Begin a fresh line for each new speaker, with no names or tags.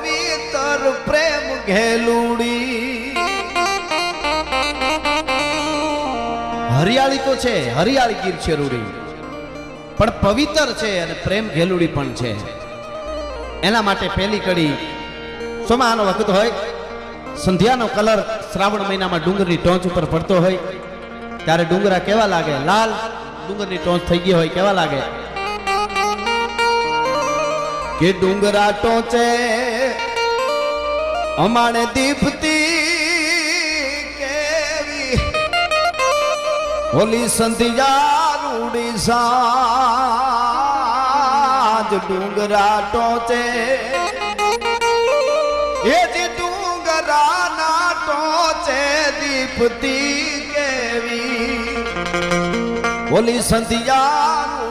પવિત્ર પ્રેમ ઘેલુડી હરિયાળી તો છે, હરિયાળી ગીર છે રૂડી, પણ પવિત્ર છે અને પ્રેમ ઘેલુડી પણ છે. એના માટે પહેલી કડી સોમાનો વખત હોય, સંધ્યાનો કલર શ્રાવણ મહિનામાં ડુંગરની ટોચ ઉપર પડતો હોય ત્યારે ડુંગરા કેવા લાગે, લાલ ડુંગરની ટોચ થઈ ગઈ હોય કેવા લાગે કે ડુંગરા ટોચે અમાણે દીપતી કેવી હોલી સંધ્યા રૂડી સાંજ ડુંગરા ટોચે એ જે ડુંગરા ના ટોચે દીપતી કેવી હોલી સંધ્યા